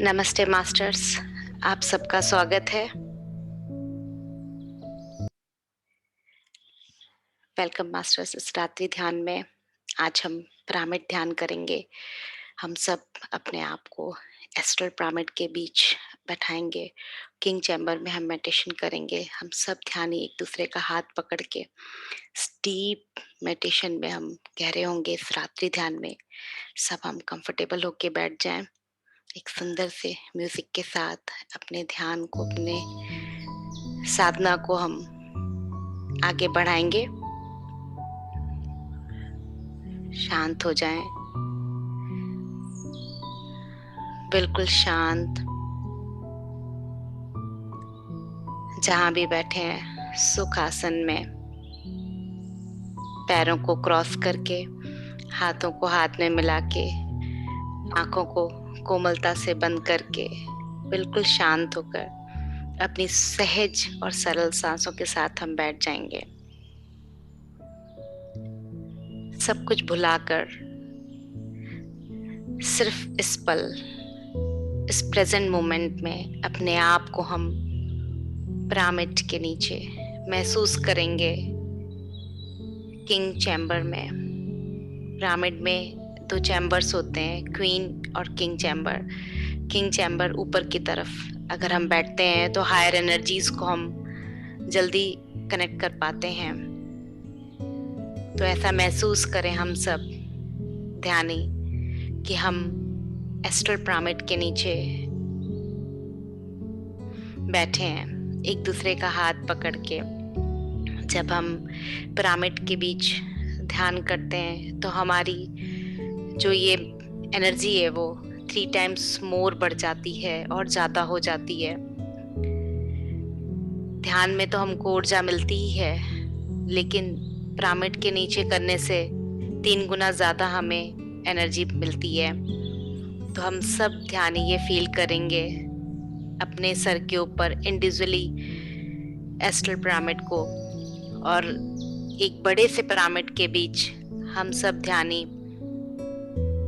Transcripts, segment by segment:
नमस्ते मास्टर्स, आप सबका स्वागत है। Welcome masters. इस रात्रि ध्यान में आज हम पिरामिड ध्यान करेंगे। हम सब अपने आप को एस्ट्रल पिरामिड के बीच बैठाएंगे। किंग चैम्बर में हम मेडिटेशन करेंगे। हम सब ध्यानी एक दूसरे का हाथ पकड़ के डीप मेडिटेशन में हम गहरे होंगे। इस रात्रि ध्यान में सब हम कंफर्टेबल होके बैठ जाएं। एक सुंदर से म्यूजिक के साथ अपने ध्यान को, अपने साधना को हम आगे बढ़ाएंगे। शांत हो जाएं, बिल्कुल शांत। जहां भी बैठे हैं सुख आसन में पैरों को क्रॉस करके, हाथों को हाथ में मिला के, आंखों को कोमलता से बंद करके, बिल्कुल शांत होकर अपनी सहज और सरल सांसों के साथ हम बैठ जाएंगे। सब कुछ भुलाकर सिर्फ इस पल, इस प्रेजेंट मोमेंट में अपने आप को हम पिरामिड के नीचे महसूस करेंगे। किंग चैम्बर में, पिरामिड में दो चैम्बर्स होते हैं, क्वीन और किंग चैम्बर। किंग चैम्बर ऊपर की तरफ अगर हम बैठते हैं तो हायर एनर्जीज को हम जल्दी कनेक्ट कर पाते हैं। तो ऐसा महसूस करें हम सब ध्यानी कि हम एस्ट्रल पिरामिड के नीचे बैठे हैं, एक दूसरे का हाथ पकड़ के। जब हम पिरामिड के बीच ध्यान करते हैं तो हमारी जो ये एनर्जी है वो 3 टाइम्स मोर बढ़ जाती है और ज्यादा हो जाती है। ध्यान में तो हमको ऊर्जा मिलती ही है, लेकिन पिरामिड के नीचे करने से 3 गुना ज्यादा हमें एनर्जी मिलती है। तो हम सब ध्यान ये फील करेंगे अपने सर के ऊपर इंडिविजुअली एस्ट्रल पिरामिड को, और एक बड़े से पिरामिड के बीच हम सब ध्यानी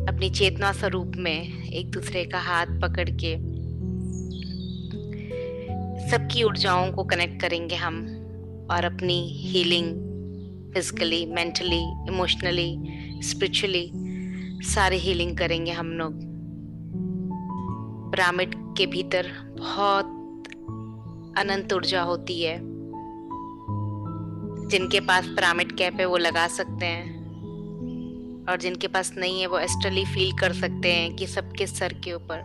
अपनी चेतना स्वरूप में एक दूसरे का हाथ पकड़ के सबकी ऊर्जाओं को कनेक्ट करेंगे हम, और अपनी healing physically, mentally, emotionally, spiritually सारी हीलिंग करेंगे हम लोग। पिरामिड के भीतर बहुत अनंत ऊर्जा होती है। जिनके पास पिरामिड कैप है वो लगा सकते हैं, और जिनके पास नहीं है वो एस्ट्रली फील कर सकते हैं कि सबके सर के ऊपर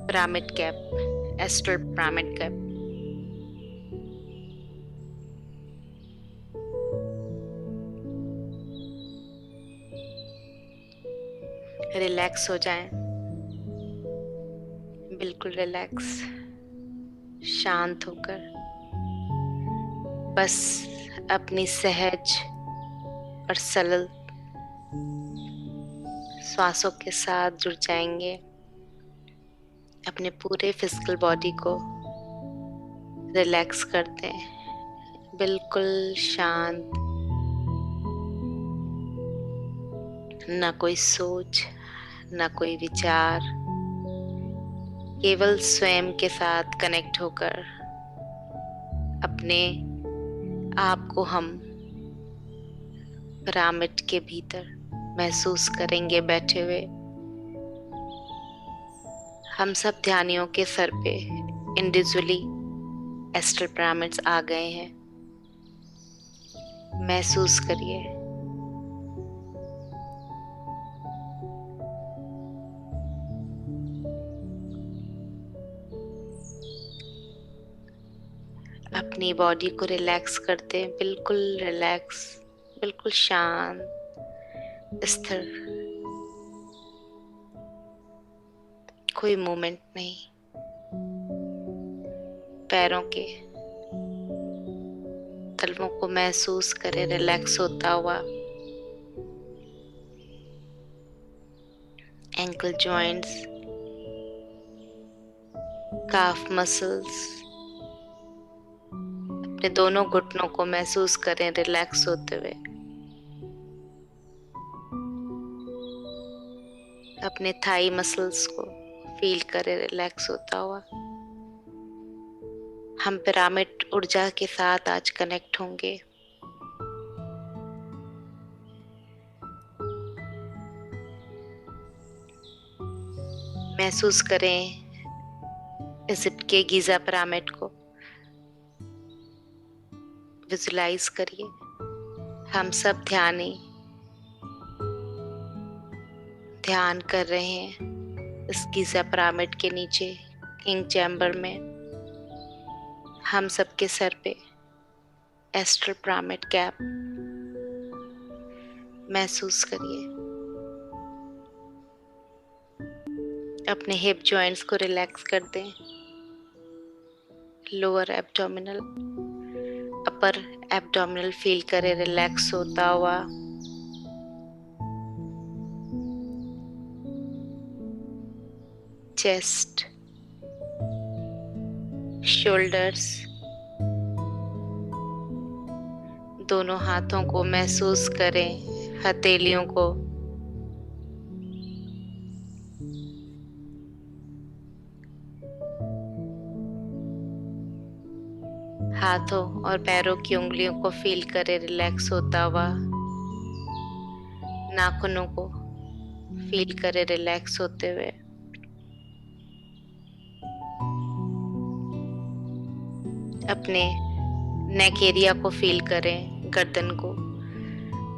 pyramid cap, astral pyramid cap. Relax हो जाएं, बिल्कुल रिलैक्स, शांत होकर बस अपनी सहज और सरल श्वासों के साथ जुड़ जाएंगे। अपने पूरे फिजिकल बॉडी को रिलैक्स करते हैं, बिल्कुल शांत, ना कोई सोच, ना कोई विचार, केवल स्वयं के साथ कनेक्ट होकर अपने आप को हम पिरामिड के भीतर महसूस करेंगे बैठे हुए। हम सब ध्यानियों के सर पे इंडिविजुअली एस्ट्रल पिरामिड्स आ गए हैं। महसूस करिए। अपनी बॉडी को रिलैक्स करते हैं, बिल्कुल रिलैक्स, बिल्कुल शांत, स्थिर, कोई मूवमेंट नहीं। पैरों के तलवों को महसूस करें रिलैक्स होता हुआ। एंकल जॉइंट्स, काफ मसल्स, अपने दोनों घुटनों को महसूस करें रिलैक्स होते हुए। अपने थाई मसल्स को फील करें रिलैक्स होता हुआ। हम पिरामिड ऊर्जा के साथ आज कनेक्ट होंगे। महसूस करें इजिप्ट के गीजा पिरामिड को, विजुलाइज करिए। हम सब ध्यान कर रहे हैं इस गीजा पिरामिड के नीचे किंग चैम्बर में। हम सबके सर पे एस्ट्रल पिरामिड कैप महसूस करिए। अपने हिप जॉइंट्स को रिलैक्स कर दें। लोअर एब्डोमिनल, अपर एब्डोमिनल फील करें रिलैक्स होता हुआ। चेस्ट, शोल्डर्स, दोनों हाथों को महसूस करें, हथेलियों को। हाथों और पैरों की उंगलियों को फील करें रिलैक्स होता हुआ। नाखूनों को फील करें रिलैक्स होते हुए। अपने नेक एरिया को फील करें, गर्दन को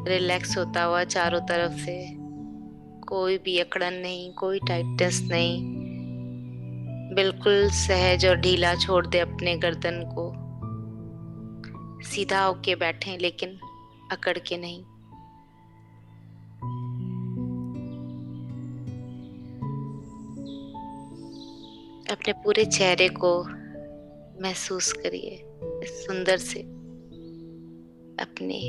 रिलैक्स होता हुआ चारों तरफ से। कोई भी अकड़न नहीं, कोई टाइटनेस नहीं, बिल्कुल सहज और ढीला छोड़ दे अपने गर्दन को। सीधा होके बैठें लेकिन अकड़ के नहीं। अपने पूरे चेहरे को महसूस करिए, इस सुंदर से अपने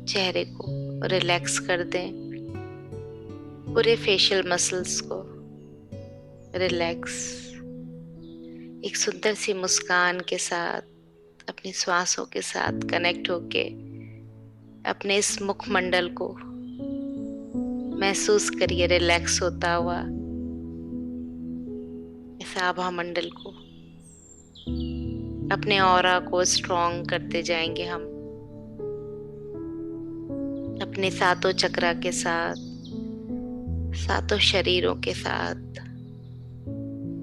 चेहरे को रिलैक्स कर दें। पूरे फेशियल मसल्स को रिलैक्स। एक सुंदर सी मुस्कान के साथ अपनी श्वासों के साथ कनेक्ट होके अपने इस मुखमंडल को महसूस करिए रिलैक्स होता हुआ। इस आभा मंडल को, अपने ऑरा को स्ट्रॉन्ग करते जाएंगे हम। अपने सातों चक्रा के साथ, सातों शरीरों के साथ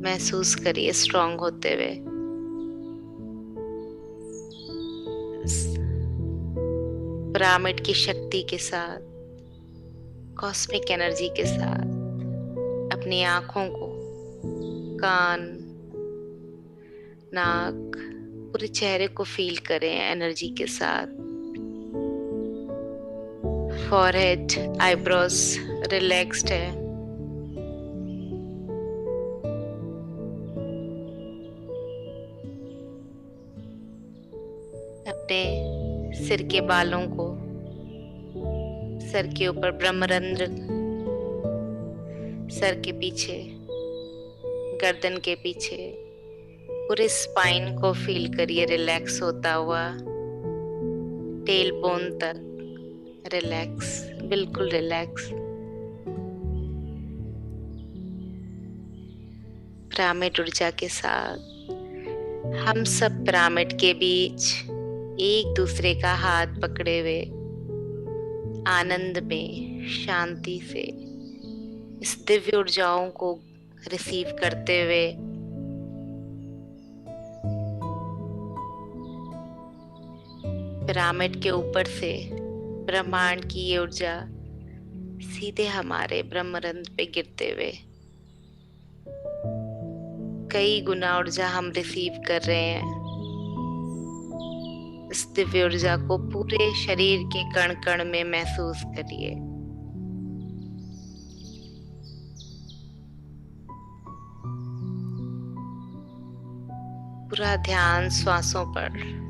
महसूस करिए स्ट्रॉन्ग होते हुए। पिरामिड की शक्ति के साथ, कॉस्मिक एनर्जी के साथ अपनी आंखों को, कान, नाक, पूरे चेहरे को फील करें एनर्जी के साथ। फॉरहेड, आईब्रोज रिलैक्स्ड है। अपने सिर के बालों को, सर के ऊपर ब्रह्मरंध्र, सर के पीछे, गर्दन के पीछे, पूरे स्पाइन को फील करिए रिलैक्स होता हुआ। टेल बोन तक रिलैक्स, बिल्कुल रिलैक्स। पिरामिड ऊर्जा के साथ हम सब पिरामिड के बीच एक दूसरे का हाथ पकड़े हुए आनंद में, शांति से इस दिव्य ऊर्जाओं को रिसीव करते हुए पिरामिड के ऊपर से ब्रह्मांड की ये ऊर्जा सीधे हमारे ब्रह्मरंध्र पे गिरते हुए कई गुना ऊर्जा हम रिसीव कर रहे हैं। इस दिव्य ऊर्जा को पूरे शरीर के कण कण में महसूस करिए। पूरा ध्यान श्वासों पर।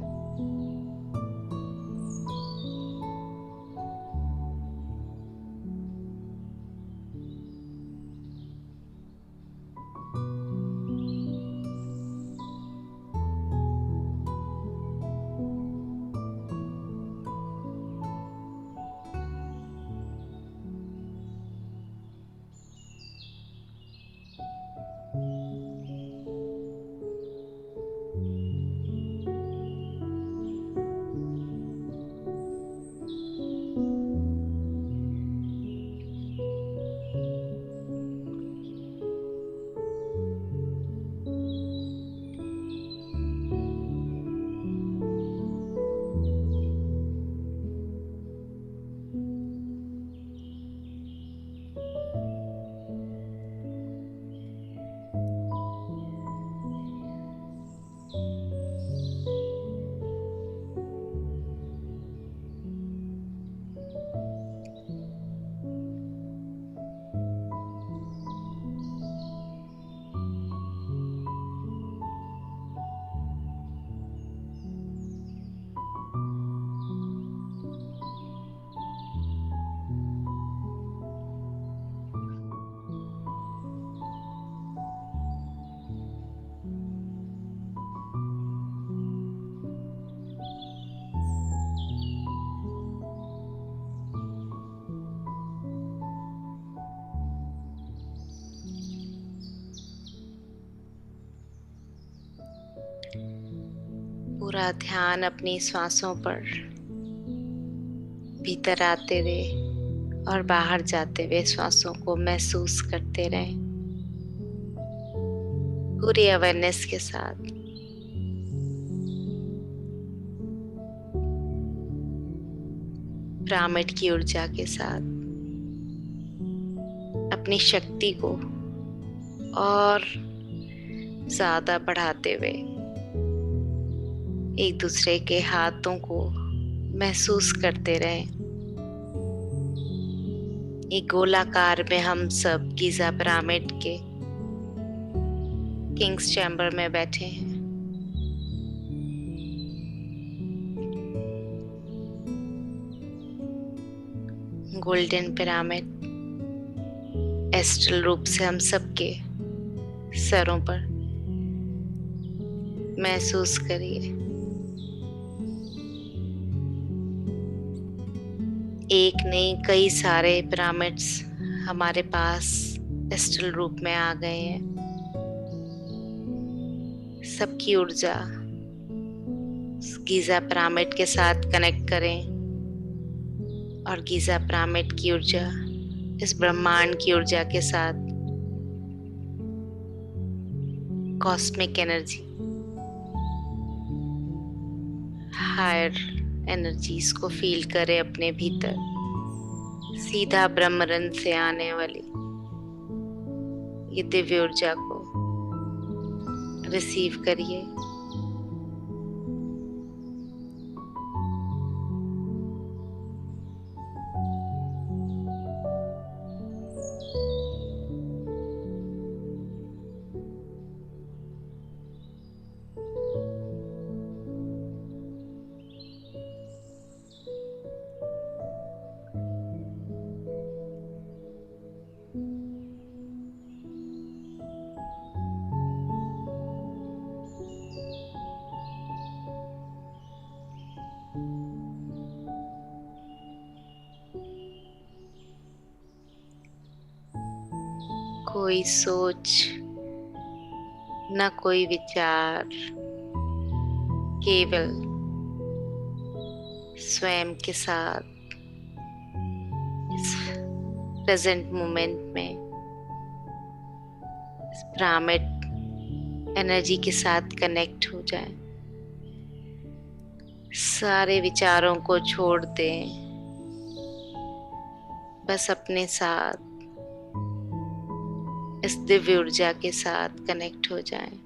पूरा ध्यान अपनी सांसों पर भीतर आते हुए और बाहर जाते हुए श्वासों को महसूस करते रहें पूरी अवेयरनेस के साथ। पिरामिड की ऊर्जा के साथ अपनी शक्ति को और ज्यादा बढ़ाते हुए एक दूसरे के हाथों को महसूस करते रहें। एक गोलाकार में हम सब गीजा पिरामिड के किंग्स चैम्बर में बैठे हैं। गोल्डन पिरामिड एस्ट्रल रूप से हम सबके सरों पर महसूस करिए। एक नहीं कई सारे पिरामिड्स हमारे पास एस्ट्रल रूप में आ गए हैं। सबकी ऊर्जा गीजा पिरामिड के साथ कनेक्ट करें और गीजा पिरामिड की ऊर्जा इस ब्रह्मांड की ऊर्जा के साथ कॉस्मिक एनर्जी, हायर एनर्जीज को फील करें अपने भीतर। सीधा ब्रह्मरंध्र से आने वाली ये दिव्य ऊर्जा को रिसीव करिए। कोई सोच न कोई विचार, केवल स्वयं के साथ इस प्रेजेंट मोमेंट में इस पिरामिड एनर्जी के साथ कनेक्ट हो जाए। सारे विचारों को छोड़ दें, बस अपने साथ इस दिव्य ऊर्जा के साथ कनेक्ट हो जाएं।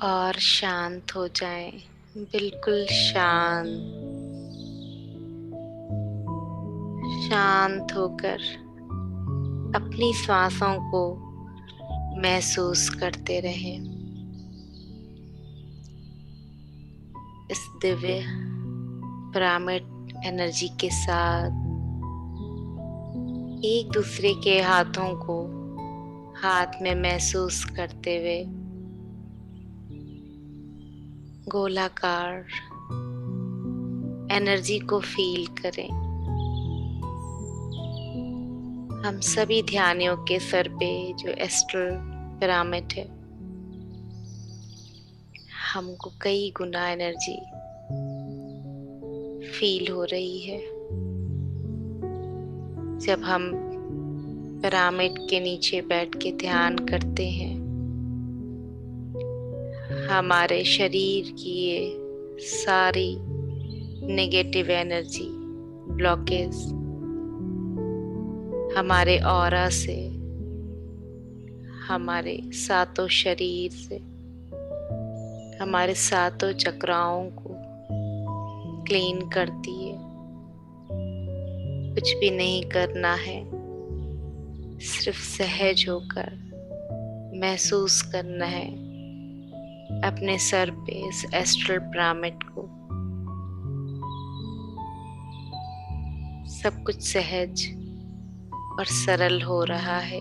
और शांत हो जाएं, बिल्कुल शांत। शांत होकर अपनी सांसों को महसूस करते रहें। इस दिव्य पिरामिड एनर्जी के साथ एक दूसरे के हाथों को हाथ में महसूस करते हुए गोलाकार एनर्जी को फील करें। हम सभी ध्यानियों के सर पे जो एस्ट्रल पिरामिड है, हमको कई गुना एनर्जी फील हो रही है। जब हम पिरामिड के नीचे बैठ के ध्यान करते हैं, हमारे शरीर की ये सारी नेगेटिव एनर्जी ब्लॉकेज हमारे ऑरा से, हमारे सातों शरीर से, हमारे सातों चक्राओं को क्लीन करती है। कुछ भी नहीं करना है, सिर्फ सहज होकर महसूस करना है अपने सर पे इस एस्ट्रल पिरामिड को। सब कुछ सहज और सरल हो रहा है।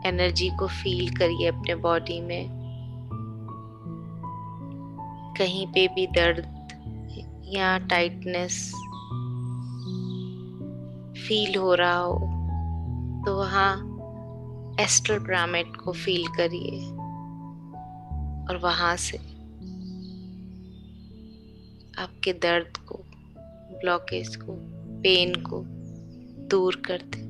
एनर्जी को फील करिए अपने बॉडी में। कहीं पे भी दर्द या टाइटनेस फील हो रहा हो तो वहाँ एस्ट्रल पिरामिड को फील करिए और वहां से आपके दर्द को, ब्लॉकेज को, पेन को दूर कर दे।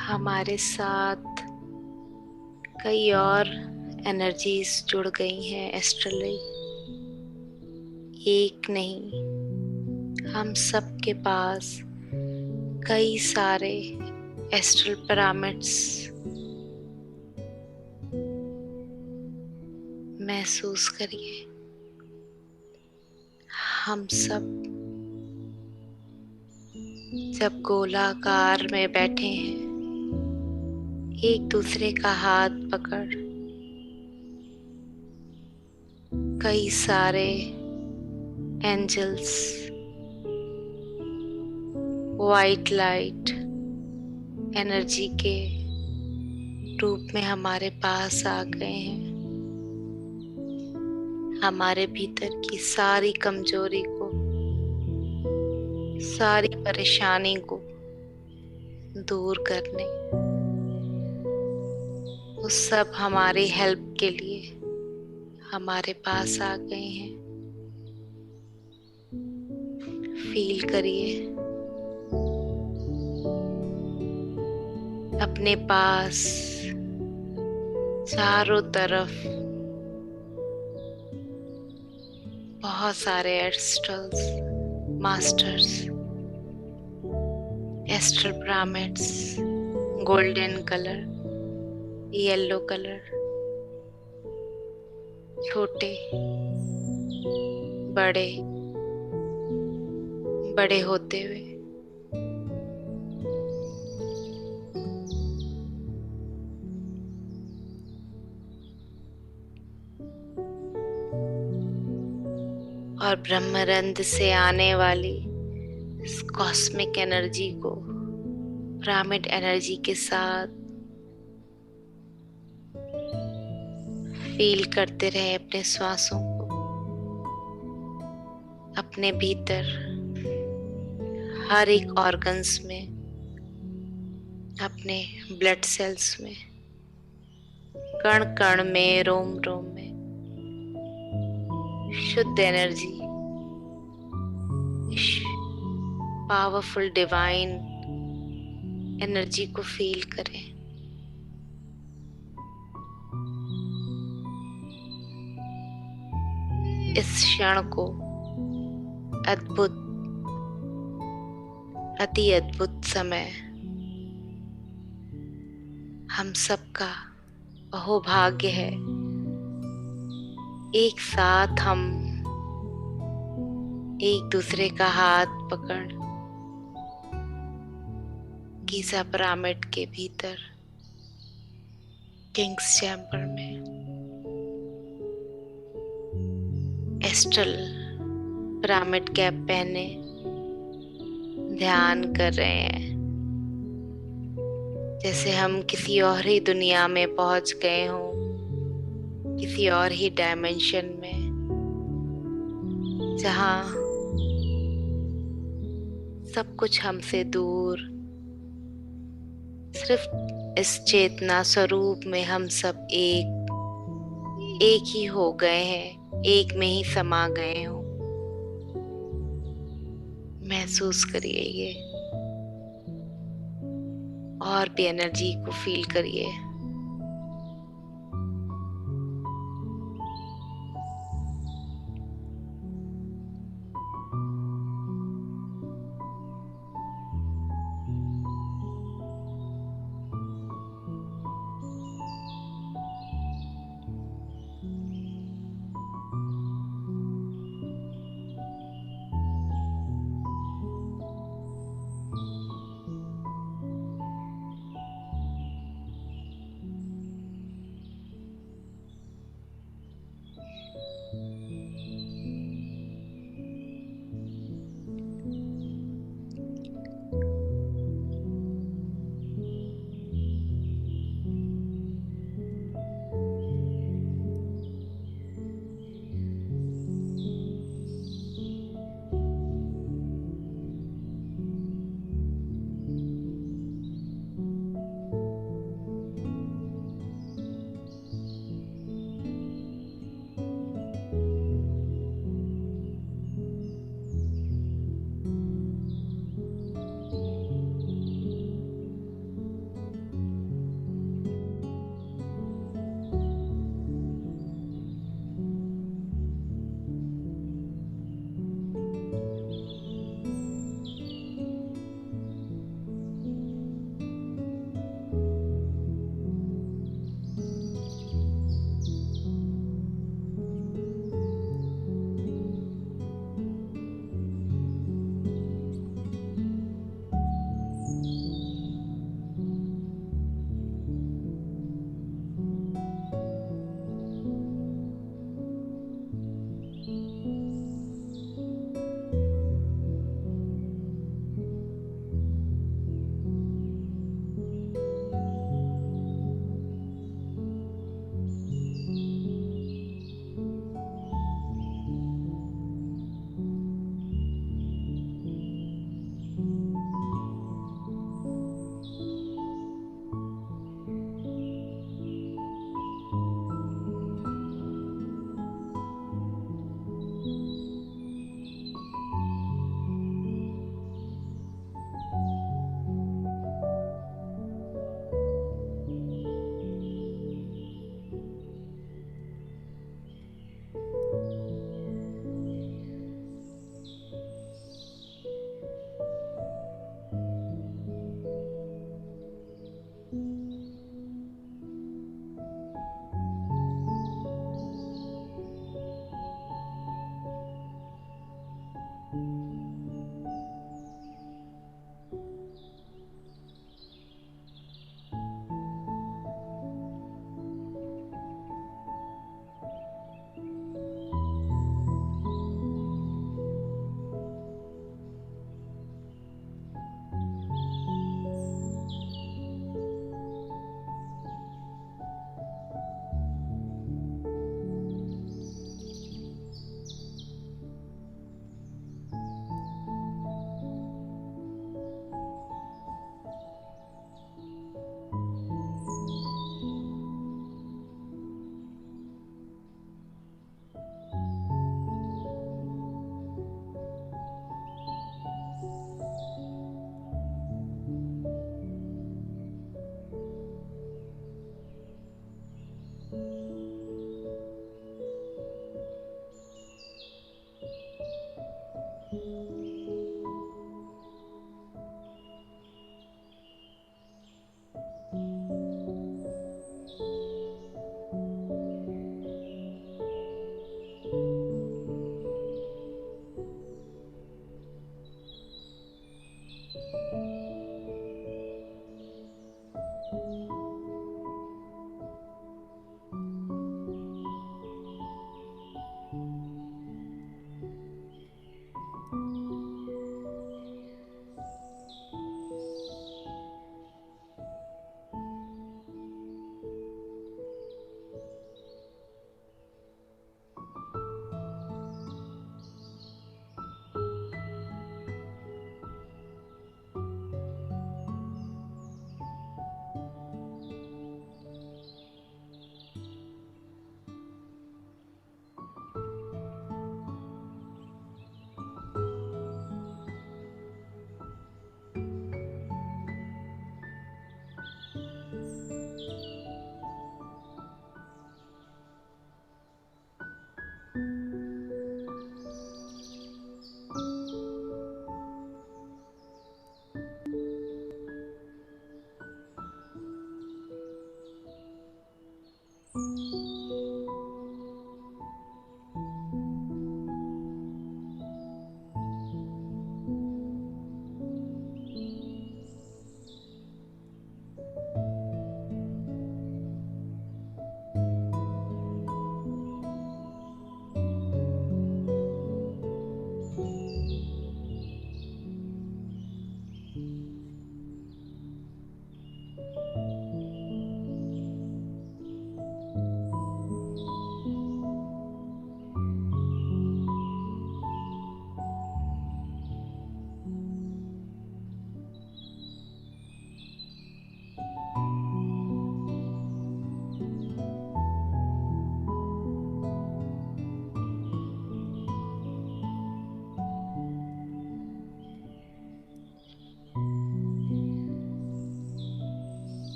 हमारे साथ कई और एनर्जीज जुड़ गई हैं एस्ट्रली। एक नहीं, हम सब के पास कई सारे एस्ट्रल पिरामिड्स महसूस करिए। हम सब जब गोलाकार में बैठे हैं, एक दूसरे का हाथ पकड़ कई सारे एंजल्स वाइट लाइट एनर्जी के रूप में हमारे पास आ गए हैं। हमारे भीतर की सारी कमजोरी को, सारी परेशानी को दूर करने, वो सब हमारी हेल्प के लिए हमारे पास आ गए हैं। फील करिए अपने पास चारों तरफ बहुत सारे astrals masters, astral pyramids, golden colour, yellow colour, छोटे बड़े बड़े होते हुए और ब्रह्मरंध्र से आने वाली इस कॉस्मिक एनर्जी को पिरामिड एनर्जी के साथ फील करते रहे। अपने श्वासों को, अपने भीतर हर एक ऑर्गन्स में, अपने ब्लड सेल्स में, कण कण में, रोम रोम में शुद्ध एनर्जी, पावरफुल डिवाइन एनर्जी को फील करें। इस क्षण को अद्भुत, अति अद्भुत समय हम सबका अहोभाग्य है। एक साथ हम एक दूसरे का हाथ पकड़ गीज़ा पिरामिड के भीतर किंग्स चैम्बर में एस्ट्रल पिरामिड कैप पहने ध्यान कर रहे हैं, जैसे हम किसी और ही दुनिया में पहुंच गए हों, किसी और ही डायमेंशन में, जहां सब कुछ हमसे दूर, सिर्फ इस चेतना स्वरूप में हम सब एक ही हो गए हैं, एक में ही समा गए हो। महसूस करिए ये, और भी एनर्जी को फील करिए।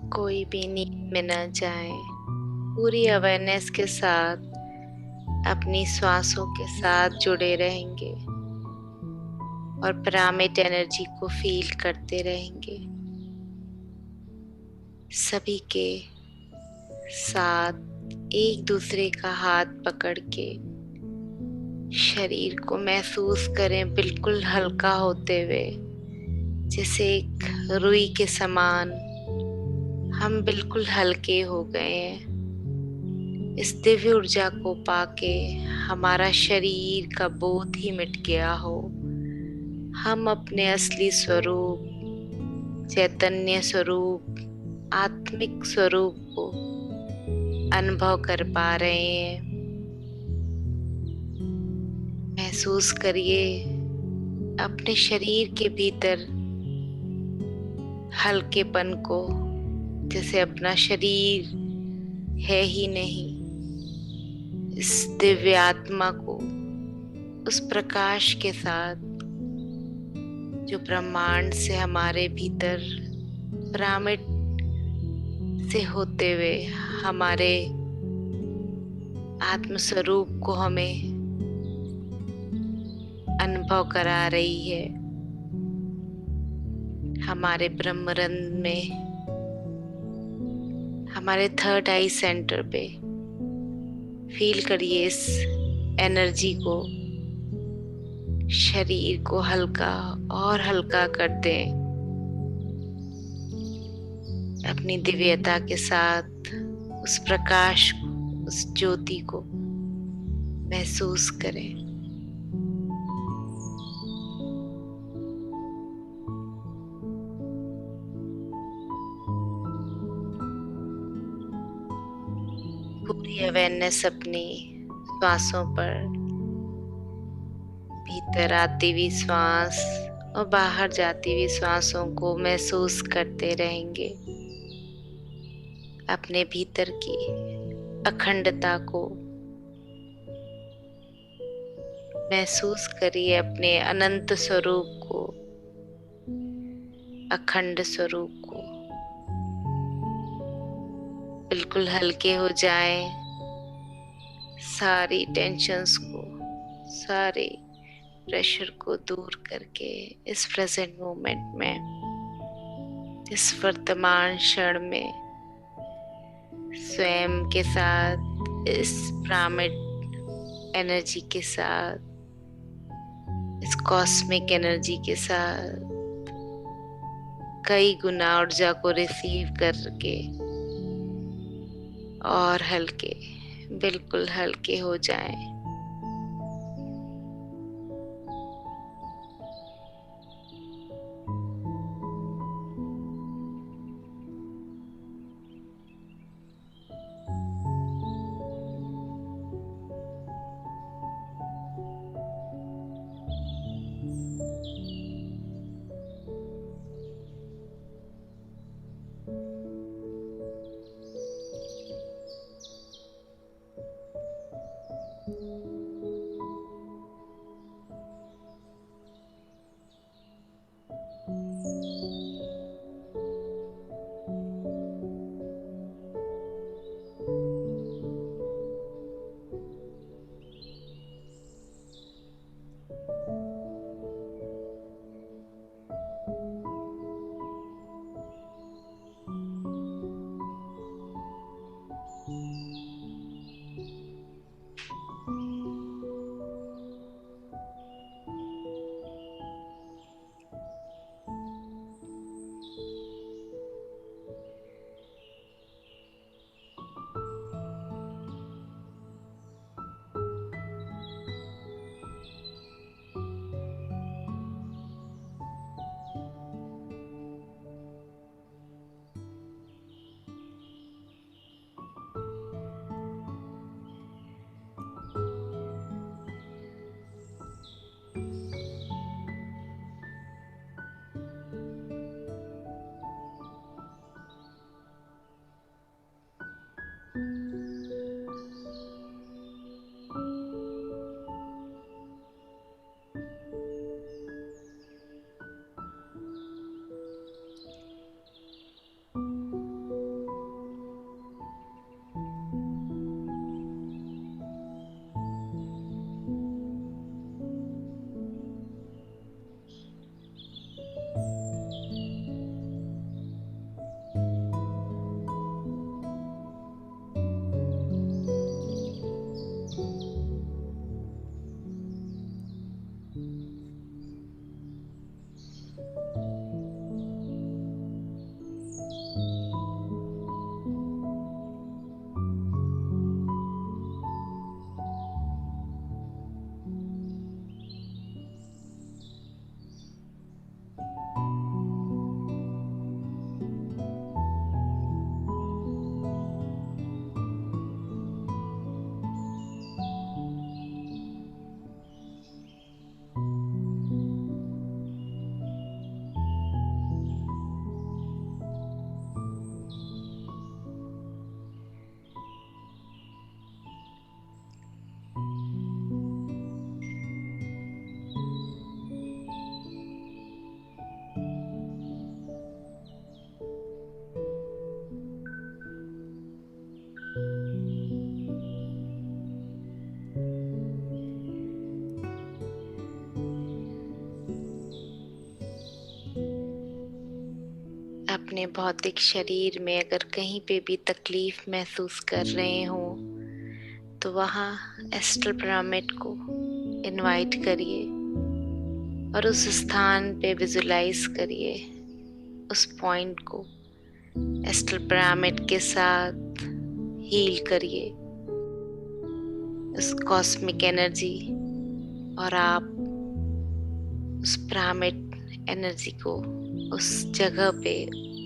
कोई भी नींद में न जाए। पूरी अवेयरनेस के साथ अपनी श्वासों के साथ जुड़े रहेंगे और पिरामिड एनर्जी को फील करते रहेंगे। सभी के साथ एक दूसरे का हाथ पकड़ के शरीर को महसूस करें बिल्कुल हल्का होते हुए, जैसे एक रुई के समान हम बिल्कुल हल्के हो गए हैं। इस दिव्य ऊर्जा को पाके हमारा शरीर का बोझ ही मिट गया हो। हम अपने असली स्वरूप, चैतन्य स्वरूप, आत्मिक स्वरूप को अनुभव कर पा रहे हैं। महसूस करिए अपने शरीर के भीतर हल्केपन को, जैसे अपना शरीर है ही नहीं। इस दिव्य आत्मा को उस प्रकाश के साथ जो ब्रह्मांड से हमारे भीतर पिरामिड से होते हुए हमारे आत्म स्वरूप को हमें अनुभव करा रही है। हमारे ब्रह्मरंध्र में, हमारे थर्ड आई सेंटर पे फील करिए इस एनर्जी को। शरीर को हल्का और हल्का कर दें अपनी दिव्यता के साथ। उस प्रकाश को, उस ज्योति को महसूस करें। पूरी अवेयरनेस अपनी श्वासों पर, भीतर आती हुई श्वास और बाहर जाती हुई श्वासों को महसूस करते रहेंगे। अपने भीतर की अखंडता को महसूस करिए, अपने अनंत स्वरूप को, अखंड स्वरूप को। बिल्कुल हल्के हो जाएं। सारी टेंशन्स को, सारे प्रेशर को दूर करके इस प्रेजेंट मोमेंट में, इस वर्तमान क्षण में स्वयं के साथ, इस पिरामिड एनर्जी के साथ, इस कॉस्मिक एनर्जी के साथ कई गुना ऊर्जा को रिसीव करके और हल्के, बिल्कुल हल्के हो जाएं। अपने भौतिक शरीर में अगर कहीं पे भी तकलीफ महसूस कर रहे हो तो वहाँ एस्ट्रल पिरामिड को इनवाइट करिए और उस स्थान पे विजुलाइज करिए, उस पॉइंट को एस्ट्रल पिरामिड के साथ हील करिए उस कॉस्मिक एनर्जी, और आप उस पिरामिड एनर्जी को उस जगह पे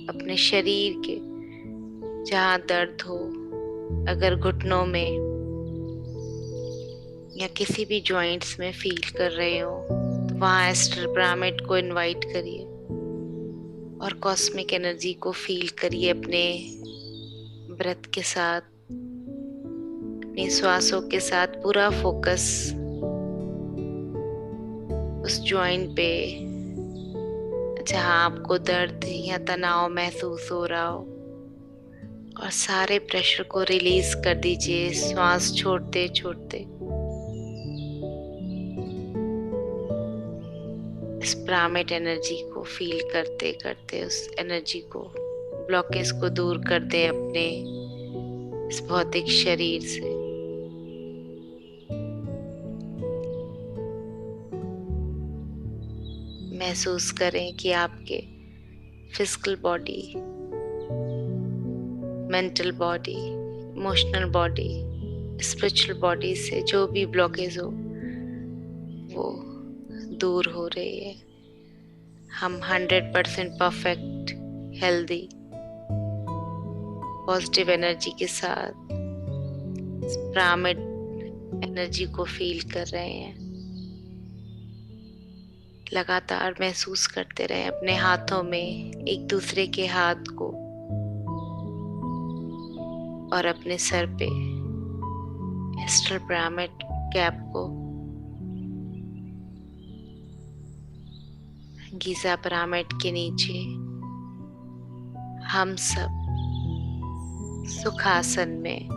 अपने शरीर के जहाँ दर्द हो, अगर घुटनों में या किसी भी जॉइंट्स में फील कर रहे हो तो वहाँ एस्ट्रल पिरामिड को इनवाइट करिए और कॉस्मिक एनर्जी को फील करिए अपने ब्रेथ के साथ, अपनी श्वासों के साथ। पूरा फोकस उस जॉइंट पे जहाँ आपको दर्द या तनाव महसूस हो रहा हो, और सारे प्रेशर को रिलीज कर दीजिए श्वास छोड़ते छोड़ते। इस पिरामिड एनर्जी को फील करते करते उस एनर्जी को, ब्लॉकेज को दूर कर दे अपने इस भौतिक शरीर से। महसूस करें कि आपके physical body, mental body, emotional body, spiritual body से जो भी ब्लॉकेज हो वो दूर हो रही है। हम 100% परफेक्ट, हेल्दी, पॉजिटिव एनर्जी के साथ पिरामिड एनर्जी को फील कर रहे हैं। लगातार महसूस करते रहे अपने हाथों में एक दूसरे के हाथ को और अपने सर पे एस्ट्रल पिरामिड कैप को। गीजा पिरामिड के नीचे हम सब सुखासन में,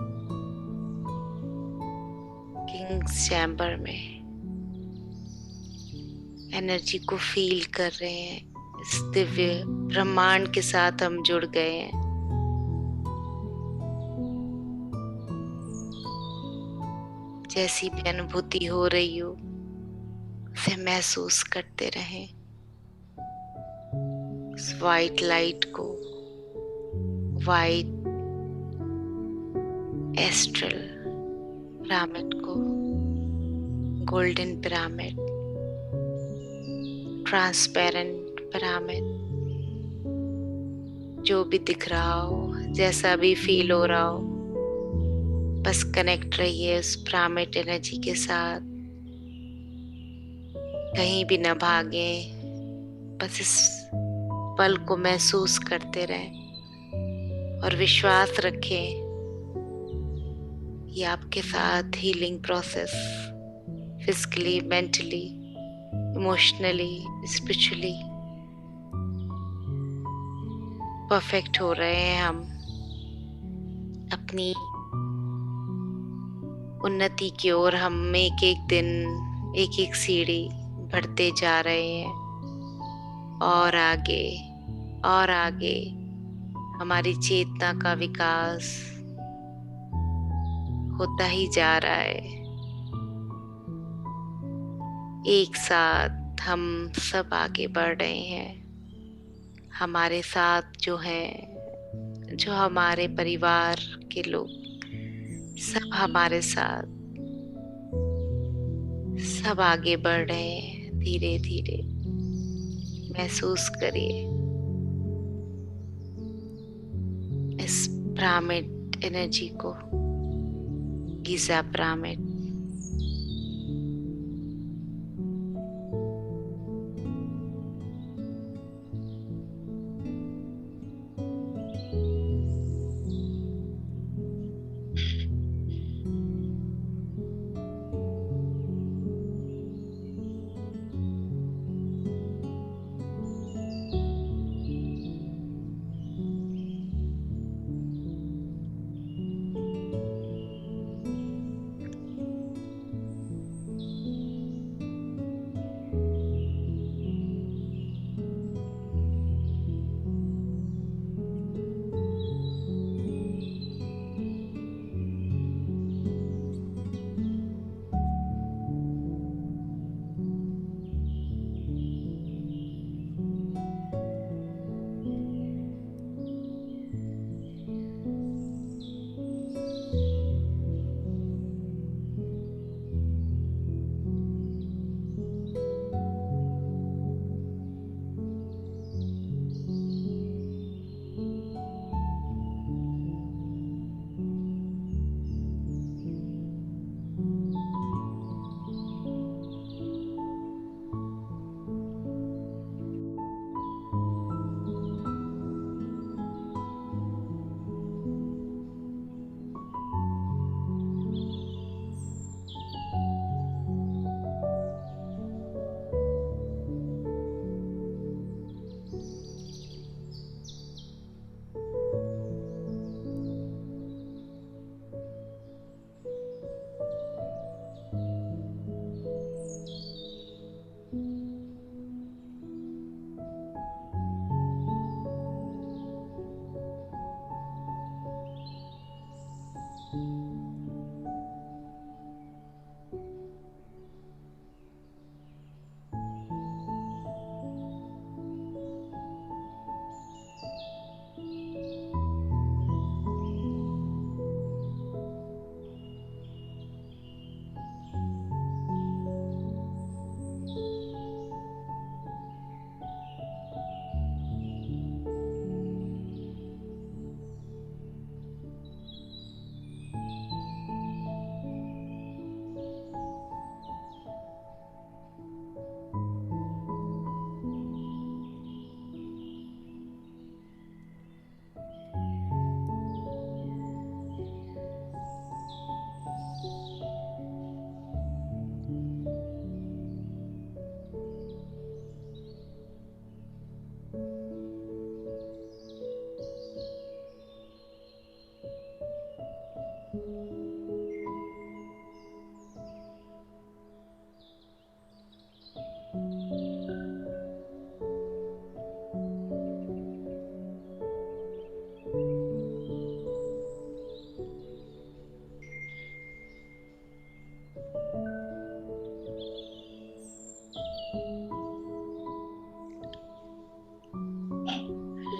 किंग्स चैम्बर में एनर्जी को फील कर रहे हैं। इस दिव्य ब्रह्मांड के साथ हम जुड़ गए हैं। जैसी भी अनुभूति हो रही हो उसे महसूस करते रहें। उस वाइट लाइट को, वाइट एस्ट्रल पिरामिड को, गोल्डन पिरामिड, ट्रांसपेरेंट पिरामिड, जो भी दिख रहा हो, जैसा भी फील हो रहा हो, बस कनेक्ट रहिए उस पिरामिड एनर्जी के साथ। कहीं भी न भागे, बस इस पल को महसूस करते रहें और विश्वास रखें ये आपके साथ healing process physically, mentally, emotionally, spiritually perfect हो रहे हैं। हम अपनी उन्नति की ओर हम एक एक दिन, एक एक सीढ़ी बढ़ते जा रहे हैं और आगे और आगे हमारी चेतना का विकास होता ही जा रहा है। एक साथ हम सब आगे बढ़ रहे हैं। हमारे साथ जो है, जो हमारे परिवार के लोग, सब हमारे साथ, सब आगे बढ़ रहे हैं धीरे धीरे। महसूस करिए इस पिरामिड एनर्जी को, Giza pyramid.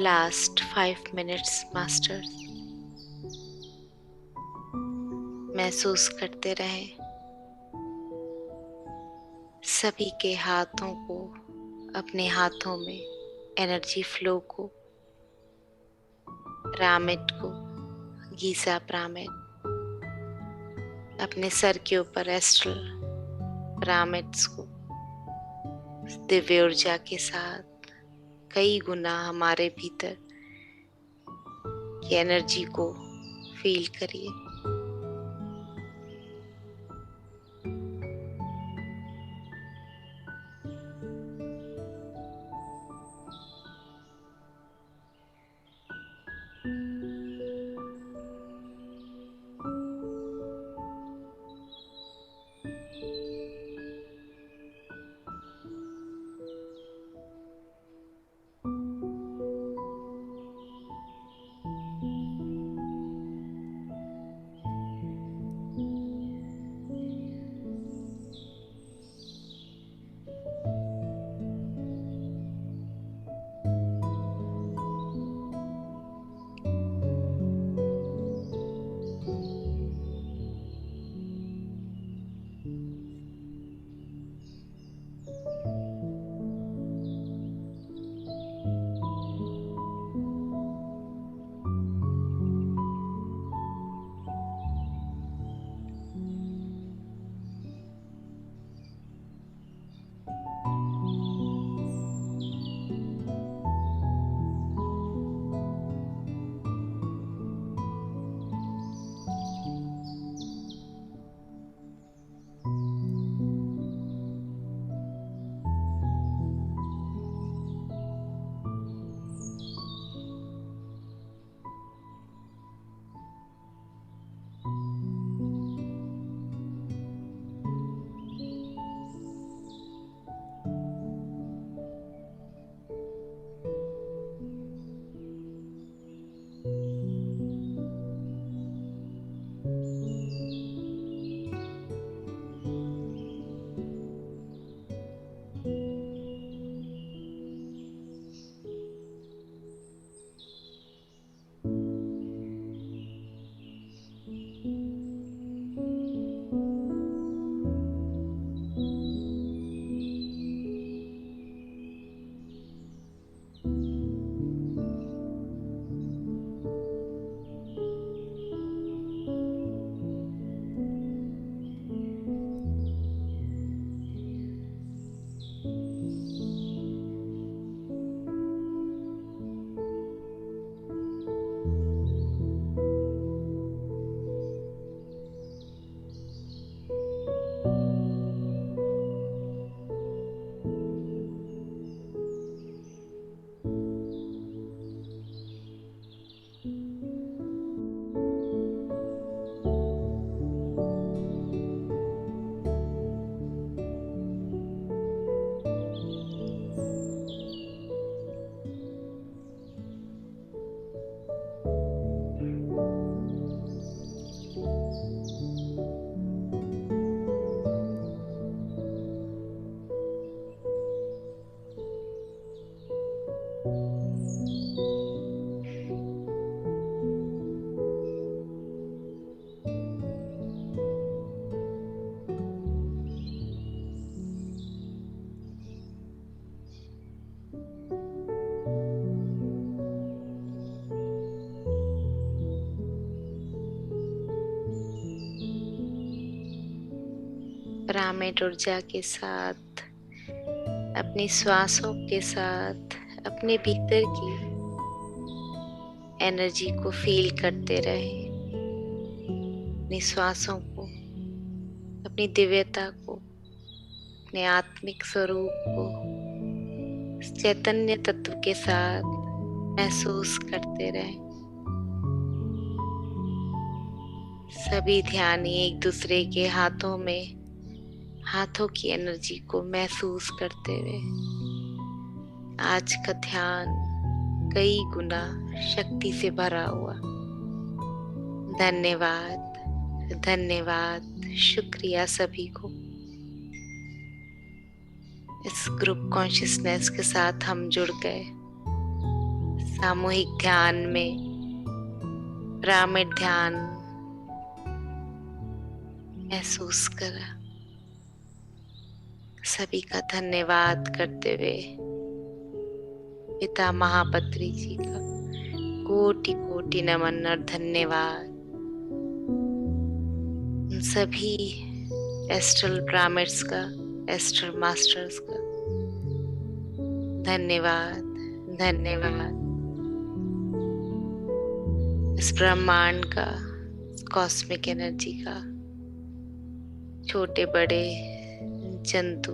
Last 5 minutes masters. महसूस करते रहें सभी के हाथों को, अपने हाथों में एनर्जी फ्लो को, पिरामिड को, गीजा पिरामिड, अपने सर के ऊपर एस्ट्रल पिरामिड्स को दिव्य ऊर्जा के साथ कई गुना हमारे भीतर की एनर्जी को फील करिए। पिरामिड ऊर्जा के साथ, अपनी श्वासों के साथ अपने भीतर की एनर्जी को फील करते रहें। अपनी श्वासों को, अपनी दिव्यता को, अपने आत्मिक स्वरूप को चैतन्य तत्व के साथ महसूस करते रहें। सभी ध्यानी एक दूसरे के हाथों में हाथों की एनर्जी को महसूस करते हुए आज का ध्यान कई गुना शक्ति से भरा हुआ। धन्यवाद, धन्यवाद, शुक्रिया सभी को। इस ग्रुप कॉन्शियसनेस के साथ हम जुड़ गए। सामूहिक ध्यान में, पिरामिड ध्यान महसूस करा। सभी का धन्यवाद करते हुए पिता महापत्री जी का कोटि कोटि नमन और धन्यवाद। उन सभी एस्ट्रल पिरामिड्स का, एस्ट्रल मास्टर्स का धन्यवाद, धन्यवाद। इस ब्रह्मांड का, कॉस्मिक एनर्जी का, छोटे बड़े जंतु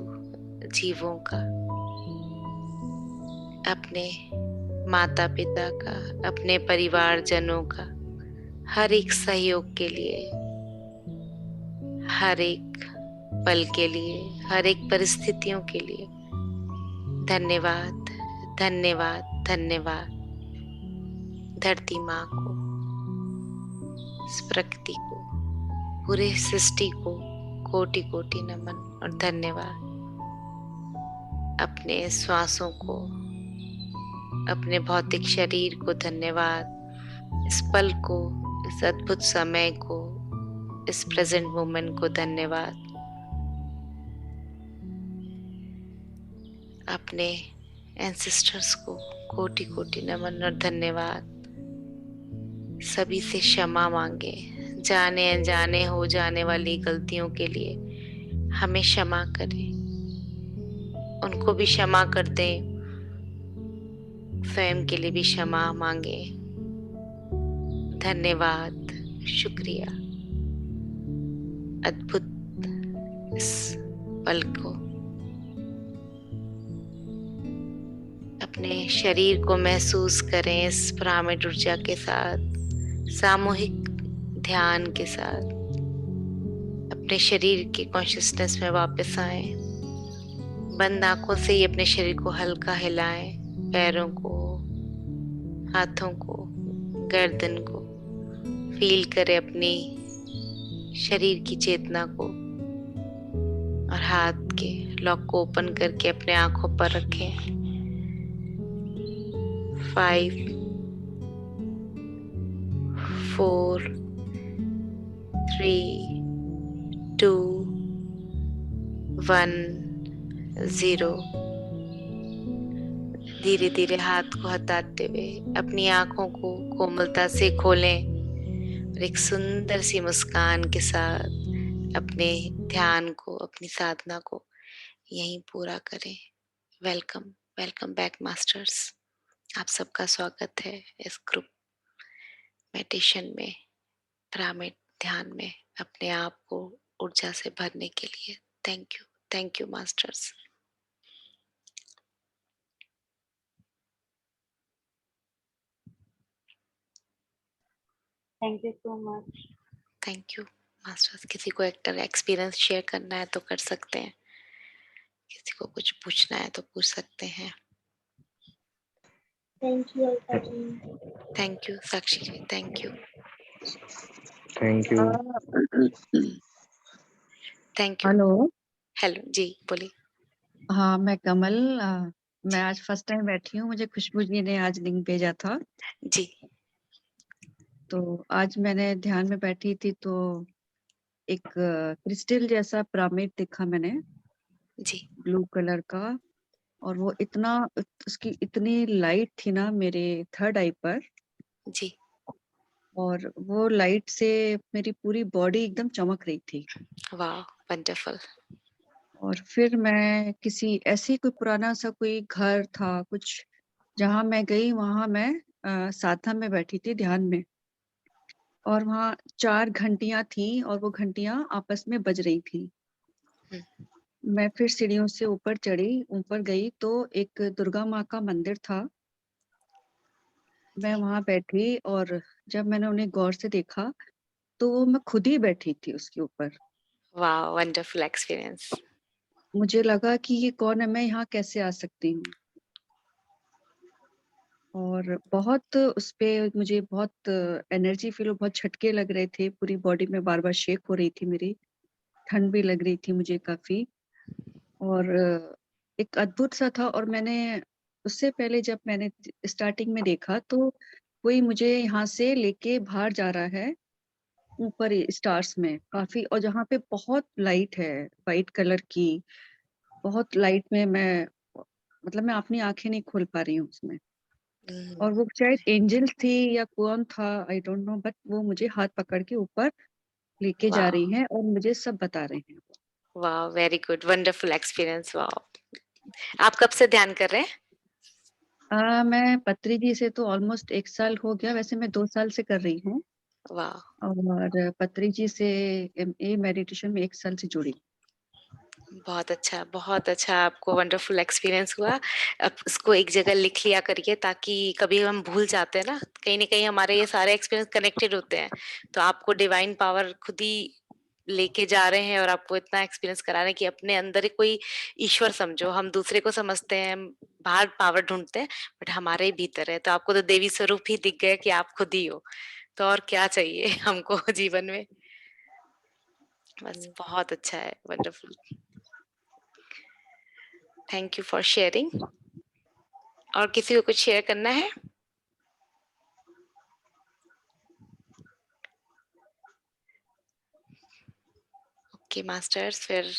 जीवों का, अपने माता पिता का, अपने परिवारजनों का, हर एक सहयोग के लिए, हर एक पल के लिए, हर एक परिस्थितियों के लिए धन्यवाद, धन्यवाद, धन्यवाद। धरती माँ को, इस प्रकृति को, पूरे सृष्टि को कोटि कोटि नमन और धन्यवाद। अपने श्वासों को, अपने भौतिक शरीर को धन्यवाद। इस पल को, इस अद्भुत समय को, इस प्रेजेंट मोमेंट को धन्यवाद। अपने एंसेस्टर्स को कोटि कोटि नमन और धन्यवाद। सभी से क्षमा मांगे, जाने अनजाने हो जाने वाली गलतियों के लिए हमें क्षमा करें, उनको भी क्षमा कर दें, स्वयं के लिए भी क्षमा मांगे। धन्यवाद, शुक्रिया। अद्भुत इस पल को, अपने शरीर को महसूस करें इस पिरामिड ऊर्जा के साथ, सामूहिक ध्यान के साथ। अपने शरीर की कॉन्शियसनेस में वापस आए। बंद आंखों से ही अपने शरीर को हल्का हिलाएं, पैरों को, हाथों को, गर्दन को। फील करें अपनी शरीर की चेतना को, और हाथ के लॉक को ओपन करके अपने आंखों पर रखें। 5 4 3 2 1 0। धीरे धीरे हाथ को हटाते हुए अपनी आंखों को कोमलता से खोलें और एक सुंदर सी मुस्कान के साथ अपने ध्यान को, अपनी साधना को यहीं पूरा करें। Welcome, welcome back masters. आप सबका स्वागत है इस ग्रुप मेडिटेशन में, पिरामिड ध्यान में अपने आप को ऊर्जा से भरने के लिए। Thank you masters. Thank you so much. Thank you masters. किसी को एक एक्सपीरियंस शेयर करना है तो कर सकते हैं, किसी को कुछ पूछना है तो पूछ सकते हैं। Thank you Alka ji. Thank you Sakshi ji. Thank you. Thank you. Thank you. Hello. Hello जी, बोलिए। हाँ, मैं कमल। मैं आज फर्स्ट टाइम बैठी हूँ। मुझे खुशबू जी ने आज लिंक भेजा था, जी। तो आज मैंने ध्यान में बैठी थी तो एक क्रिस्टल जैसा पिरामिड देखा मैंने, जी। ब्लू कलर का, और वो इतना, उसकी इतनी लाइट थी ना मेरे थर्ड आई पर, जी। और वो लाइट से मेरी पूरी बॉडी एकदम चमक रही थी। वाह, वंडरफुल। और फिर मैं किसी ऐसे कोई पुराना सा कोई घर था कुछ, जहाँ मैं गई वहां मैं साधना में बैठी थी ध्यान में, और वहाँ 4 घंटियां थी और वो घंटियां आपस में बज रही थी। मैं फिर सीढ़ियों से ऊपर चढ़ी, ऊपर गई तो एक दुर्गा माँ का मंदिर था। मैं वहां बैठी और जब मैंने उन्हें गौर से देखा तो वो मैं खुद ही बैठी थी उसके ऊपर। वाह, वंडरफुल एक्सपीरियंस। मुझे लगा कि ये कौन है, मैं यहाँ कैसे आ सकती हूँ। और बहुत उस पे मुझे बहुत एनर्जी फील, बहुत झटके लग रहे थे, पूरी बॉडी में बार बार शेक हो रही थी मेरी, ठंड भी लग रही थी मुझे काफी, और एक अद्भुत सा था। और मैंने उससे पहले जब मैंने स्टार्टिंग में देखा तो कोई मुझे यहाँ से लेके बाहर जा रहा है, ऊपर स्टार्स में काफ़ी, और जहाँ पे बहुत लाइट है, व्हाइट कलर की, बहुत लाइट में मैं मतलब मैं अपनी आँखें नहीं खोल पा रही हूँ उसमें। और वो शायद एंजल थी या कौन था, आई डोंट नो, बट वो मुझे हाथ पकड़ के ऊपर लेके जा वाह, रही हैं और मुझे सब बता रहे हैं। वाह, वेरी गुड, वंडरफुल एक्सपीरियंस, वाह। आप कब से ध्यान कर रहे हैं? मैं पत्री जी से तो ऑलमोस्ट 1 साल हो गया, वैसे मैं 2 साल से कर रही हूँ, वाह, और पत्री जी से ये मेडिटेशन में 1 साल से जुड़ी। बहुत अच्छा आपको वंडरफुल एक्सपीरियंस हुआ। अब इसको एक जगह लिख लिया करिए ताकि कभी हम भूल जाते हैं ना, कहीं न कहीं हमारे ये सारे एक्सपीरियंस कनेक्टेड होते हैं। तो आपको डिवाइन पावर खुद ही लेके जा रहे हैं और आपको इतना एक्सपीरियंस करा रहे हैं कि अपने अंदर ही कोई ईश्वर समझो। हम दूसरे को समझते हैं, बाहर पावर ढूँढते हैं, बट हमारे ही भीतर है। तो आपको तो देवी स्वरूप ही दिख गए कि आप खुद ही हो। तो और क्या चाहिए हमको जीवन में? बस बहुत अच्छा है, wonderful. Thank you for sharing. और किसी को कुछ शेयर करना है? ओके मास्टर्स, फिर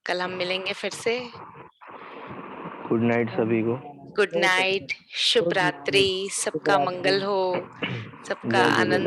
कल हम मिलेंगे फिर से। गुड नाइट सभी को। गुड नाइट, शुभ रात्रि, सबका मंगल हो, सबका जय झूलेलाल। आनंद